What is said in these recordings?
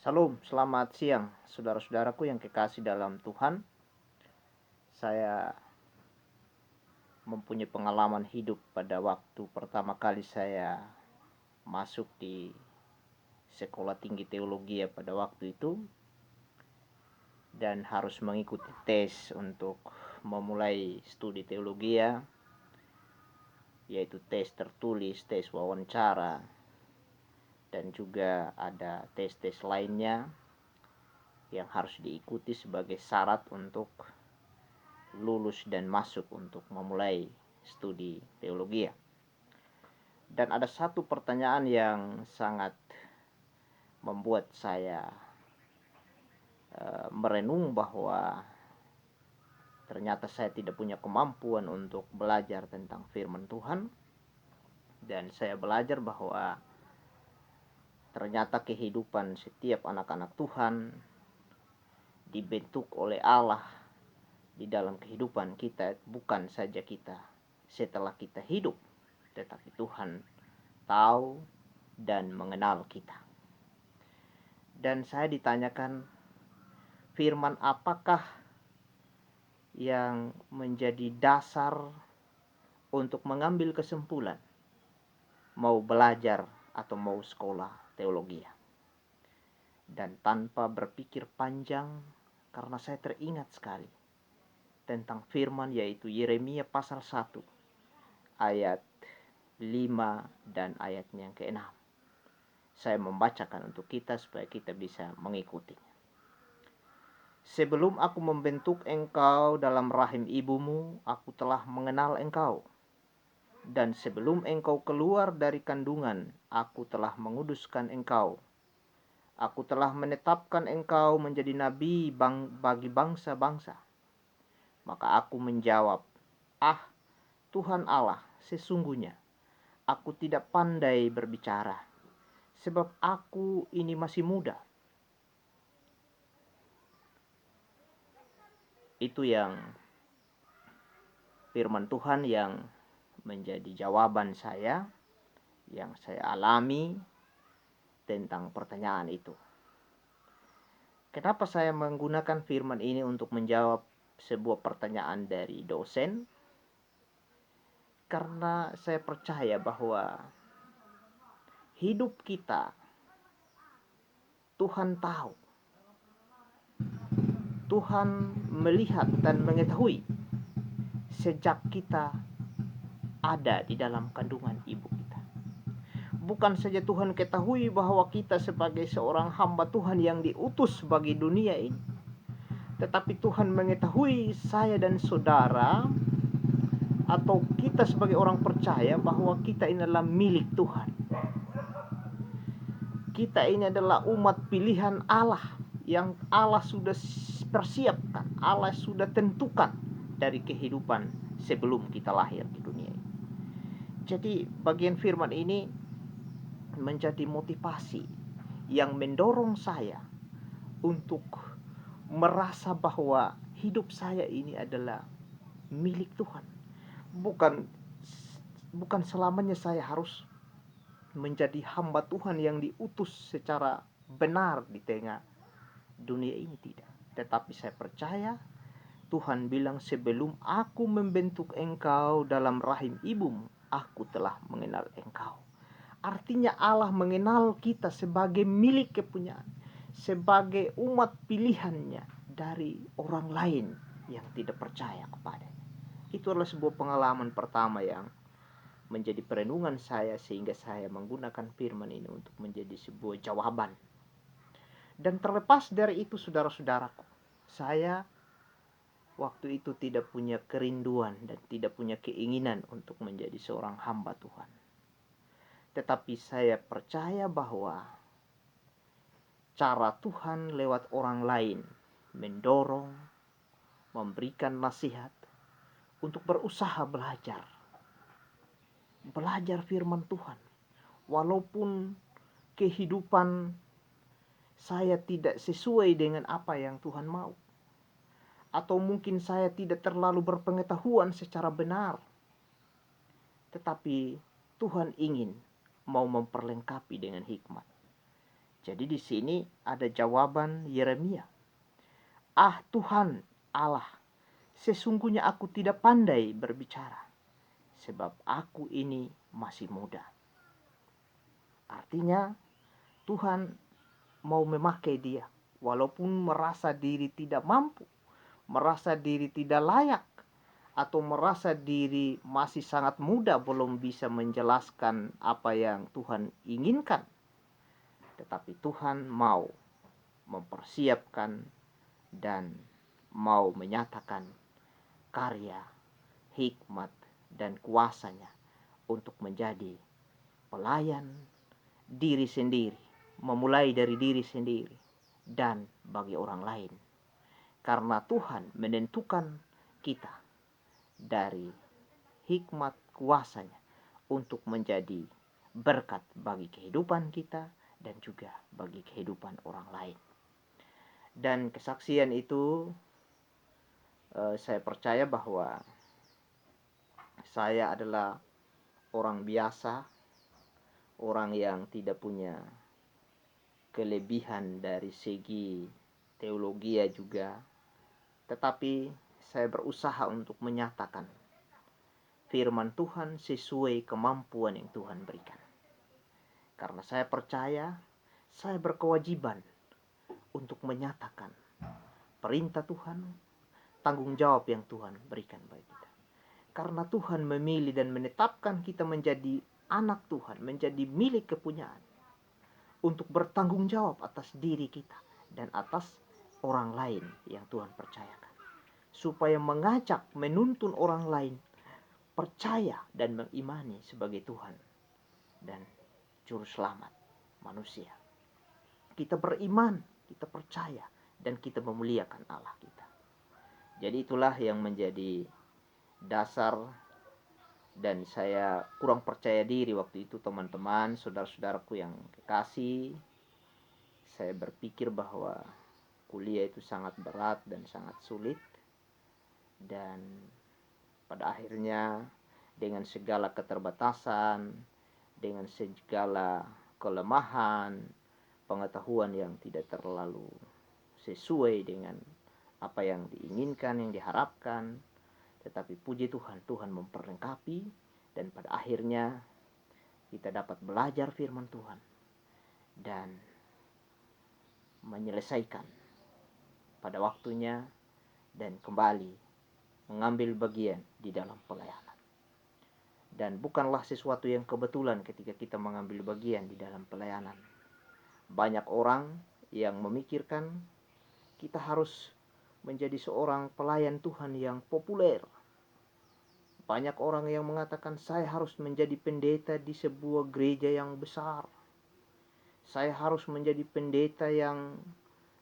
Salam, selamat siang, saudara-saudaraku yang kekasih dalam Tuhan. Saya mempunyai pengalaman hidup pada waktu pertama kali saya masuk di sekolah tinggi teologi ya pada waktu itu, dan harus mengikuti tes untuk memulai studi teologi ya, yaitu tes tertulis, tes wawancara, dan juga ada tes-tes lainnya yang harus diikuti sebagai syarat untuk lulus dan masuk untuk memulai studi teologi. Dan ada satu pertanyaan yang sangat membuat saya merenung bahwa ternyata saya tidak punya kemampuan untuk belajar tentang firman Tuhan, dan saya belajar bahwa ternyata kehidupan setiap anak-anak Tuhan dibentuk oleh Allah di dalam kehidupan kita, bukan saja kita setelah kita hidup, tetapi Tuhan tahu dan mengenal kita. Dan saya ditanyakan, firman apakah yang menjadi dasar untuk mengambil kesimpulan mau belajar atau mau sekolah teologi? Dan tanpa berpikir panjang, karena saya teringat sekali tentang firman, yaitu Yeremia pasal 1 ayat 5 dan ayatnya yang ke-6. Saya membacakan untuk kita supaya kita bisa mengikutinya. Sebelum aku membentuk engkau dalam rahim ibumu, aku telah mengenal engkau. Dan sebelum engkau keluar dari kandungan, aku telah menguduskan engkau. Aku telah menetapkan engkau menjadi nabi bagi bangsa-bangsa. Maka aku menjawab, "Ah, Tuhan Allah, sesungguhnya aku tidak pandai berbicara, sebab aku ini masih muda." Itu yang firman Tuhan yang menjadi jawaban saya yang saya alami tentang pertanyaan itu. Kenapa saya menggunakan firman ini untuk menjawab sebuah pertanyaan dari dosen? Karena saya percaya bahwa hidup kita Tuhan tahu. Tuhan melihat dan mengetahui sejak kita ada di dalam kandungan ibu kita. Bukan saja Tuhan ketahui bahwa kita sebagai seorang hamba Tuhan yang diutus bagi dunia ini, tetapi Tuhan mengetahui saya dan saudara atau kita sebagai orang percaya bahwa kita ini adalah milik Tuhan. Kita ini adalah umat pilihan Allah yang Allah sudah persiapkan, Allah sudah tentukan dari kehidupan sebelum kita lahir di dunia ini. Jadi bagian firman ini menjadi motivasi yang mendorong saya untuk merasa bahwa hidup saya ini adalah milik Tuhan. Bukan selamanya saya harus menjadi hamba Tuhan yang diutus secara benar di tengah dunia ini, tidak. Tetapi saya percaya Tuhan bilang, sebelum aku membentuk engkau dalam rahim ibumu, aku telah mengenal engkau. Artinya Allah mengenal kita sebagai milik kepunyaan, sebagai umat pilihannya dari orang lain yang tidak percaya kepadanya. Itu adalah sebuah pengalaman pertama yang menjadi perenungan saya, sehingga saya menggunakan firman ini untuk menjadi sebuah jawaban. Dan terlepas dari itu, saudara-saudaraku, saya waktu itu tidak punya kerinduan dan tidak punya keinginan untuk menjadi seorang hamba Tuhan. Tetapi saya percaya bahwa cara Tuhan lewat orang lain mendorong, memberikan nasihat untuk berusaha belajar firman Tuhan. Walaupun kehidupan saya tidak sesuai dengan apa yang Tuhan mau, atau mungkin saya tidak terlalu berpengetahuan secara benar, tetapi Tuhan ingin mau memperlengkapi dengan hikmat. Jadi di sini ada jawaban Yeremia. Ah Tuhan Allah, sesungguhnya aku tidak pandai berbicara, sebab aku ini masih muda. Artinya Tuhan mau memakai dia, walaupun merasa diri tidak mampu, merasa diri tidak layak, atau merasa diri masih sangat muda, belum bisa menjelaskan apa yang Tuhan inginkan. Tetapi Tuhan mau mempersiapkan dan mau menyatakan karya, hikmat, dan kuasanya untuk menjadi pelayan diri sendiri, memulai dari diri sendiri dan bagi orang lain. Karena Tuhan menentukan kita dari hikmat kuasanya untuk menjadi berkat bagi kehidupan kita dan juga bagi kehidupan orang lain. Dan kesaksian itu saya percaya bahwa saya adalah orang biasa, orang yang tidak punya kelebihan dari segi teologi juga, tetapi saya berusaha untuk menyatakan firman Tuhan sesuai kemampuan yang Tuhan berikan. Karena saya percaya saya berkewajiban untuk menyatakan perintah Tuhan, tanggung jawab yang Tuhan berikan bagi kita. Karena Tuhan memilih dan menetapkan kita menjadi anak Tuhan, menjadi milik kepunyaan, untuk bertanggung jawab atas diri kita dan atas orang lain yang Tuhan percayakan, supaya mengajak, menuntun orang lain percaya dan mengimani sebagai Tuhan dan Juru Selamat manusia. Kita beriman, kita percaya, dan kita memuliakan Allah kita. Jadi itulah yang menjadi dasar, dan saya kurang percaya diri waktu itu, teman-teman, saudara-saudaraku yang kekasih. Saya berpikir bahwa kuliah itu sangat berat dan sangat sulit, dan pada akhirnya dengan segala keterbatasan, dengan segala kelemahan, pengetahuan yang tidak terlalu sesuai dengan apa yang diinginkan, yang diharapkan, tetapi puji Tuhan, Tuhan memperlengkapi, dan pada akhirnya kita dapat belajar firman Tuhan dan menyelesaikan pada waktunya dan kembali mengambil bagian di dalam pelayanan. Dan bukanlah sesuatu yang kebetulan ketika kita mengambil bagian di dalam pelayanan. Banyak orang yang memikirkan kita harus menjadi seorang pelayan Tuhan yang populer. Banyak orang yang mengatakan saya harus menjadi pendeta di sebuah gereja yang besar. Saya harus menjadi pendeta yang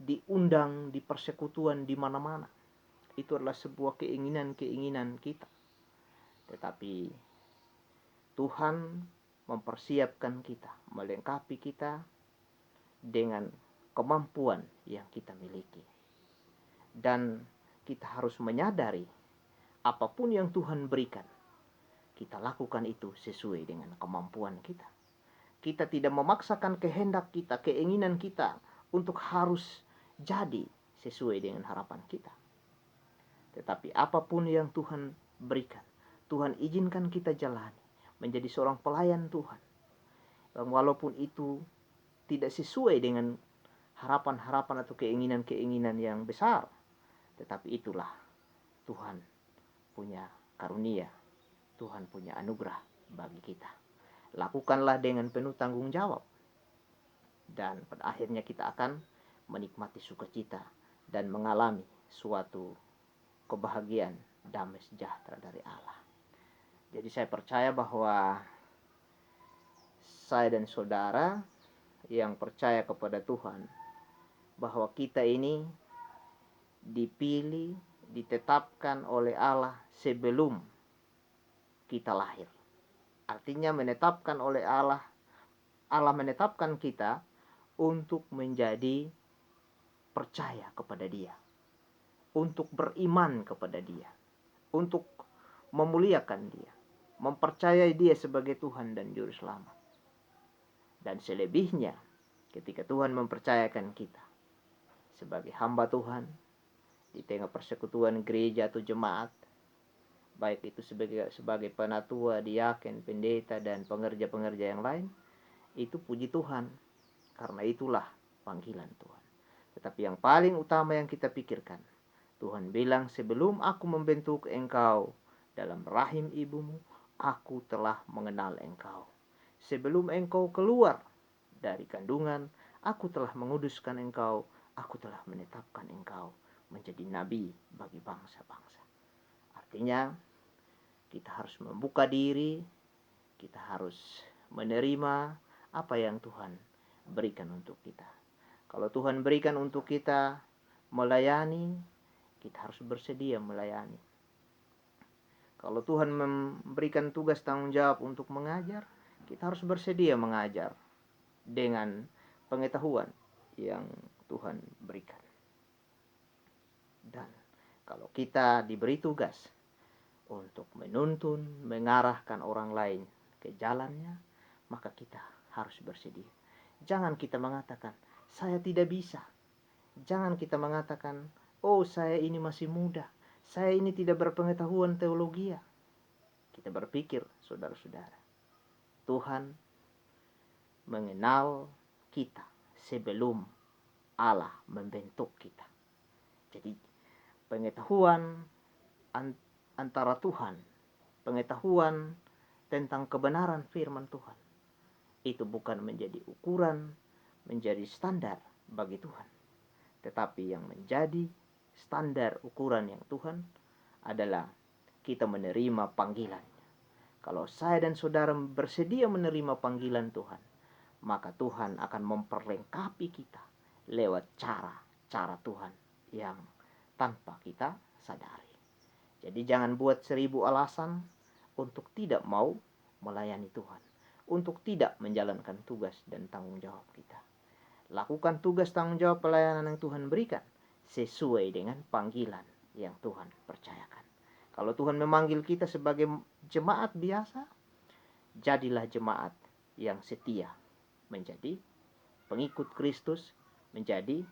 diundang di persekutuan di mana-mana. Itu adalah sebuah keinginan-keinginan kita. Tetapi Tuhan mempersiapkan kita, melengkapi kita dengan kemampuan yang kita miliki. Dan kita harus menyadari apapun yang Tuhan berikan, kita lakukan itu sesuai dengan kemampuan kita. Kita tidak memaksakan kehendak kita, keinginan kita untuk harus jadi sesuai dengan harapan kita. Tetapi apapun yang Tuhan berikan, Tuhan izinkan kita jalani, menjadi seorang pelayan Tuhan. Walaupun itu tidak sesuai dengan harapan-harapan atau keinginan-keinginan yang besar, tetapi itulah Tuhan punya karunia, Tuhan punya anugerah bagi kita. Lakukanlah dengan penuh tanggung jawab, dan pada akhirnya kita akan menikmati sukacita dan mengalami suatu kebahagiaan, damai sejahtera dari Allah. Jadi saya percaya bahwa saya dan saudara yang percaya kepada Tuhan, bahwa kita ini dipilih, ditetapkan oleh Allah sebelum kita lahir. Artinya menetapkan oleh Allah, Allah menetapkan kita untuk menjadi percaya kepada Dia, untuk beriman kepada Dia, untuk memuliakan Dia, mempercayai Dia sebagai Tuhan dan Juru Selamat. Dan selebihnya ketika Tuhan mempercayakan kita sebagai hamba Tuhan di tengah persekutuan gereja atau jemaat, baik itu sebagai penatua, diaken, pendeta, dan pengerja-pengerja yang lain, itu puji Tuhan, karena itulah panggilan Tuhan. Tetapi yang paling utama yang kita pikirkan, Tuhan bilang, sebelum aku membentuk engkau dalam rahim ibumu, aku telah mengenal engkau. Sebelum engkau keluar dari kandungan, aku telah menguduskan engkau, aku telah menetapkan engkau menjadi nabi bagi bangsa-bangsa. Artinya, kita harus membuka diri, kita harus menerima apa yang Tuhan berikan untuk kita. Kalau Tuhan berikan untuk kita melayani, kita harus bersedia melayani. Kalau Tuhan memberikan tugas tanggung jawab untuk mengajar, kita harus bersedia mengajar dengan pengetahuan yang Tuhan berikan. Dan kalau kita diberi tugas untuk menuntun, mengarahkan orang lain ke jalannya, maka kita harus bersedia. Jangan kita mengatakan, saya tidak bisa. Jangan kita mengatakan, oh saya ini masih muda, saya ini tidak berpengetahuan teologi. Kita berpikir, saudara-saudara, Tuhan mengenal kita sebelum Allah membentuk kita. Jadi pengetahuan antara Tuhan, pengetahuan tentang kebenaran firman Tuhan, itu bukan menjadi ukuran, menjadi standar bagi Tuhan. Tetapi yang menjadi standar ukuran yang Tuhan adalah kita menerima panggilan. Kalau saya dan saudara bersedia menerima panggilan Tuhan, maka Tuhan akan memperlengkapi kita lewat cara Tuhan yang tanpa kita sadari. Jadi jangan buat 1000 alasan untuk tidak mau melayani Tuhan, untuk tidak menjalankan tugas dan tanggung jawab kita. Lakukan tugas tanggung jawab pelayanan yang Tuhan berikan sesuai dengan panggilan yang Tuhan percayakan. Kalau Tuhan memanggil kita sebagai jemaat biasa, jadilah jemaat yang setia, menjadi pengikut Kristus, menjadi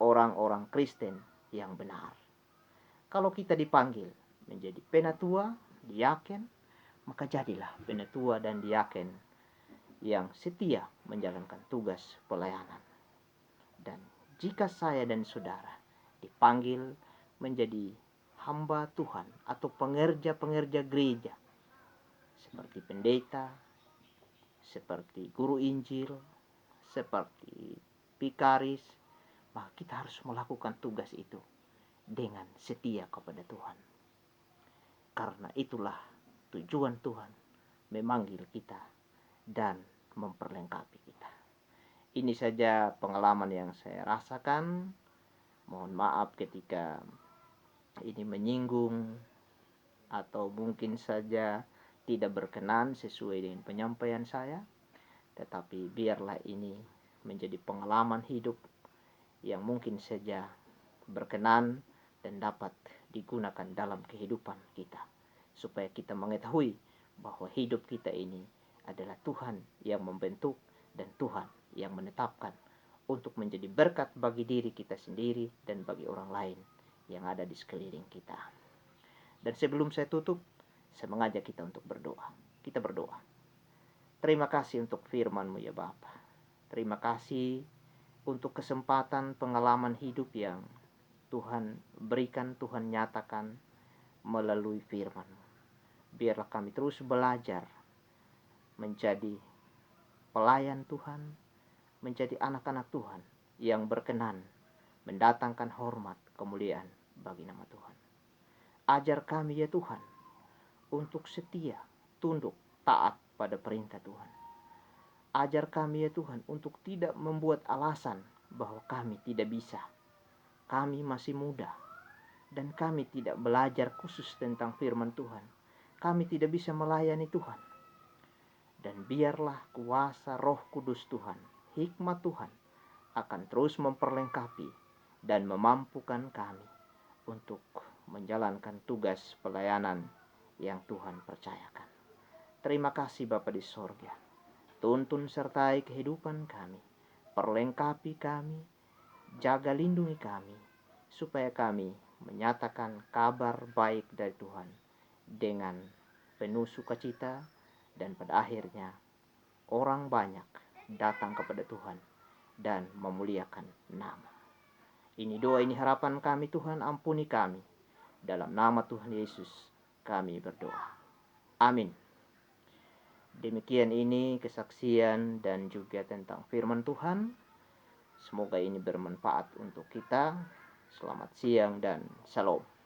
orang-orang Kristen yang benar. Kalau kita dipanggil menjadi penatua, diaken, maka jadilah penatua dan diaken yang setia menjalankan tugas pelayanan. Dan jika saya dan saudara dipanggil menjadi hamba Tuhan atau pengerja-pengerja gereja, seperti pendeta, seperti guru Injil, seperti vikaris, maka kita harus melakukan tugas itu dengan setia kepada Tuhan. Karena itulah tujuan Tuhan memanggil kita dan memperlengkapi kita. Ini saja pengalaman yang saya rasakan. Mohon maaf ketika ini menyinggung atau mungkin saja tidak berkenan sesuai dengan penyampaian saya. Tetapi biarlah ini menjadi pengalaman hidup yang mungkin saja berkenan dan dapat digunakan dalam kehidupan kita, supaya kita mengetahui bahwa hidup kita ini adalah Tuhan yang membentuk dan Tuhan yang menetapkan untuk menjadi berkat bagi diri kita sendiri dan bagi orang lain yang ada di sekeliling kita. Dan sebelum saya tutup, saya mengajak kita untuk berdoa. Kita berdoa. Terima kasih untuk firman-Mu ya Bapa. Terima kasih untuk kesempatan pengalaman hidup yang Tuhan berikan, Tuhan nyatakan melalui firman-Mu. Biarlah kami terus belajar menjadi pelayan Tuhan, menjadi anak-anak Tuhan yang berkenan mendatangkan hormat kemuliaan bagi nama Tuhan. Ajar kami ya Tuhan untuk setia, tunduk, taat pada perintah Tuhan. Ajar kami ya Tuhan untuk tidak membuat alasan bahwa kami tidak bisa, kami masih muda, dan kami tidak belajar khusus tentang firman Tuhan. Kami tidak bisa melayani Tuhan. Dan biarlah kuasa Roh Kudus Tuhan, hikmat Tuhan akan terus memperlengkapi dan memampukan kami untuk menjalankan tugas pelayanan yang Tuhan percayakan. Terima kasih Bapa di sorga. Tuntun sertai kehidupan kami. perlengkapi kami, jaga lindungi kami, supaya kami menyatakan kabar baik dari Tuhan dengan penuh sukacita, dan pada akhirnya orang banyak datang kepada Tuhan dan memuliakan nama. Ini doa, ini harapan kami Tuhan, ampuni kami. Dalam nama Tuhan Yesus kami berdoa. Amin. Demikian ini kesaksian dan juga tentang firman Tuhan. Semoga ini bermanfaat untuk kita. Selamat siang dan shalom.